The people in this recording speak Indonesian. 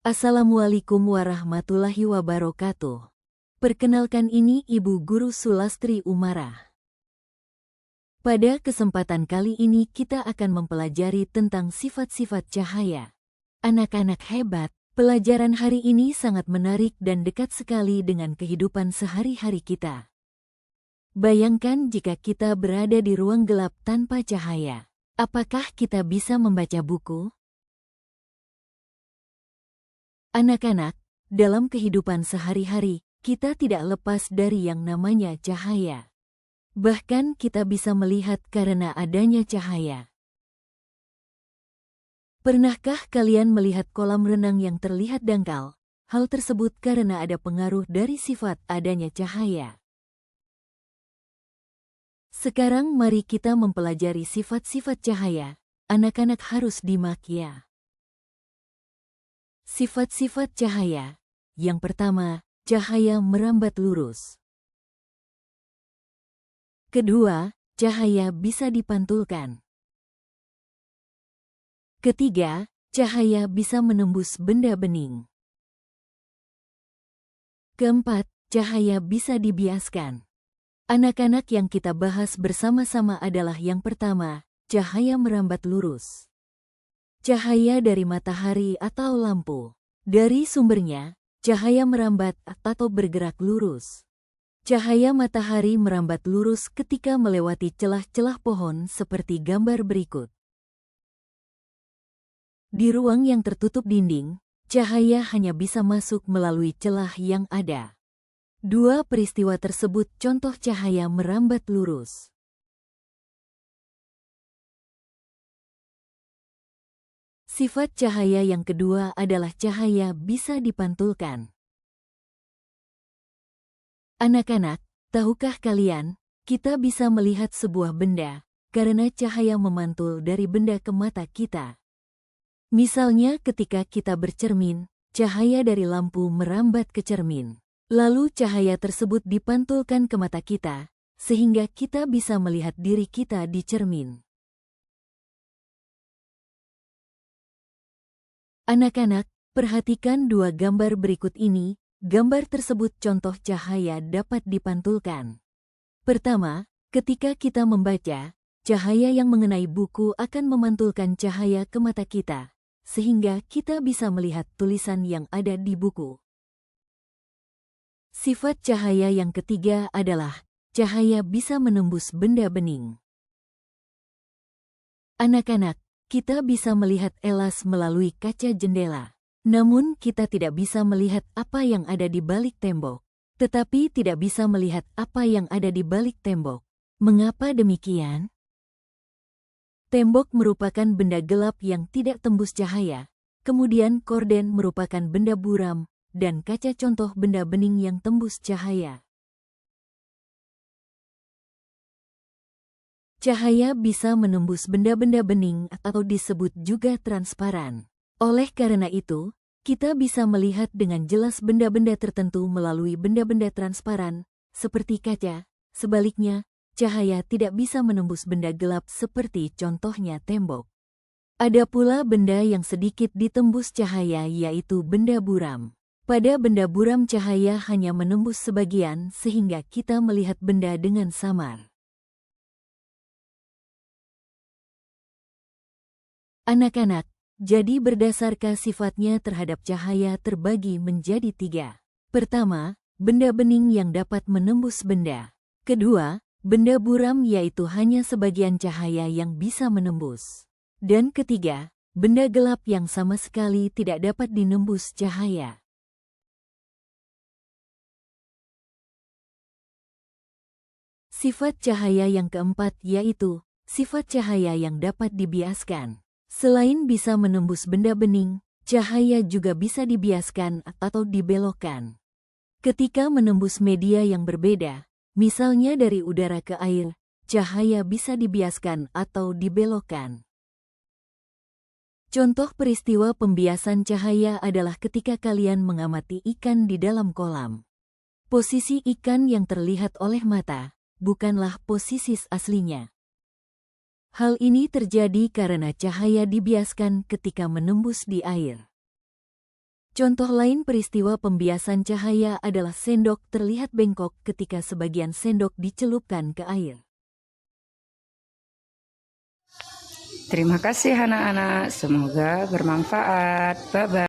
Assalamualaikum warahmatullahi wabarakatuh. Perkenalkan, ini Ibu Guru Sulastri Umarah. Pada kesempatan kali ini kita akan mempelajari tentang sifat-sifat cahaya. Anak-anak hebat, pelajaran hari ini sangat menarik dan dekat sekali dengan kehidupan sehari-hari kita. Bayangkan jika kita berada di ruang gelap tanpa cahaya. Apakah kita bisa membaca buku? Anak-anak, dalam kehidupan sehari-hari, kita tidak lepas dari yang namanya cahaya. Bahkan kita bisa melihat karena adanya cahaya. Pernahkah kalian melihat kolam renang yang terlihat dangkal? Hal tersebut karena ada pengaruh dari sifat adanya cahaya. Sekarang mari kita mempelajari sifat-sifat cahaya. Anak-anak harus dimak ya. Sifat-sifat cahaya. Yang pertama, cahaya merambat lurus. Kedua, cahaya bisa dipantulkan. Ketiga, cahaya bisa menembus benda bening. Keempat, cahaya bisa dibiaskan. Anak-anak, yang kita bahas bersama-sama adalah yang pertama, cahaya merambat lurus. Cahaya dari matahari atau lampu. Dari sumbernya, cahaya merambat atau bergerak lurus. Cahaya matahari merambat lurus ketika melewati celah-celah pohon seperti gambar berikut. Di ruang yang tertutup dinding, cahaya hanya bisa masuk melalui celah yang ada. Dua peristiwa tersebut contoh cahaya merambat lurus. Sifat cahaya yang kedua adalah cahaya bisa dipantulkan. Anak-anak, tahukah kalian, kita bisa melihat sebuah benda karena cahaya memantul dari benda ke mata kita. Misalnya ketika kita bercermin, cahaya dari lampu merambat ke cermin. Lalu cahaya tersebut dipantulkan ke mata kita, sehingga kita bisa melihat diri kita di cermin. Anak-anak, perhatikan dua gambar berikut ini. Gambar tersebut contoh cahaya dapat dipantulkan. Pertama, ketika kita membaca, cahaya yang mengenai buku akan memantulkan cahaya ke mata kita, sehingga kita bisa melihat tulisan yang ada di buku. Sifat cahaya yang ketiga adalah cahaya bisa menembus benda bening. Anak-anak, kita bisa melihat elas melalui kaca jendela. Namun kita tidak bisa melihat apa yang ada di balik tembok. Tetapi tidak bisa melihat apa yang ada di balik tembok. Mengapa demikian? Tembok merupakan benda gelap yang tidak tembus cahaya. Kemudian korden merupakan benda buram, dan kaca contoh benda bening yang tembus cahaya. Cahaya bisa menembus benda-benda bening atau disebut juga transparan. Oleh karena itu, kita bisa melihat dengan jelas benda-benda tertentu melalui benda-benda transparan, seperti kaca. Sebaliknya, cahaya tidak bisa menembus benda gelap seperti contohnya tembok. Ada pula benda yang sedikit ditembus cahaya, yaitu benda buram. Pada benda buram cahaya hanya menembus sebagian sehingga kita melihat benda dengan samar. Anak-anak, jadi berdasarkan sifatnya terhadap cahaya terbagi menjadi tiga. Pertama, benda bening yang dapat menembus benda. Kedua, benda buram yaitu hanya sebagian cahaya yang bisa menembus. Dan ketiga, benda gelap yang sama sekali tidak dapat dinembus cahaya. Sifat cahaya yang keempat yaitu sifat cahaya yang dapat dibiaskan. Selain bisa menembus benda bening, cahaya juga bisa dibiaskan atau dibelokkan. Ketika menembus media yang berbeda, misalnya dari udara ke air, cahaya bisa dibiaskan atau dibelokkan. Contoh peristiwa pembiasan cahaya adalah ketika kalian mengamati ikan di dalam kolam. Posisi ikan yang terlihat oleh mata bukanlah posisi aslinya. Hal ini terjadi karena cahaya dibiaskan ketika menembus di air. Contoh lain peristiwa pembiasan cahaya adalah sendok terlihat bengkok ketika sebagian sendok dicelupkan ke air. Terima kasih anak-anak, semoga bermanfaat. Bye-bye.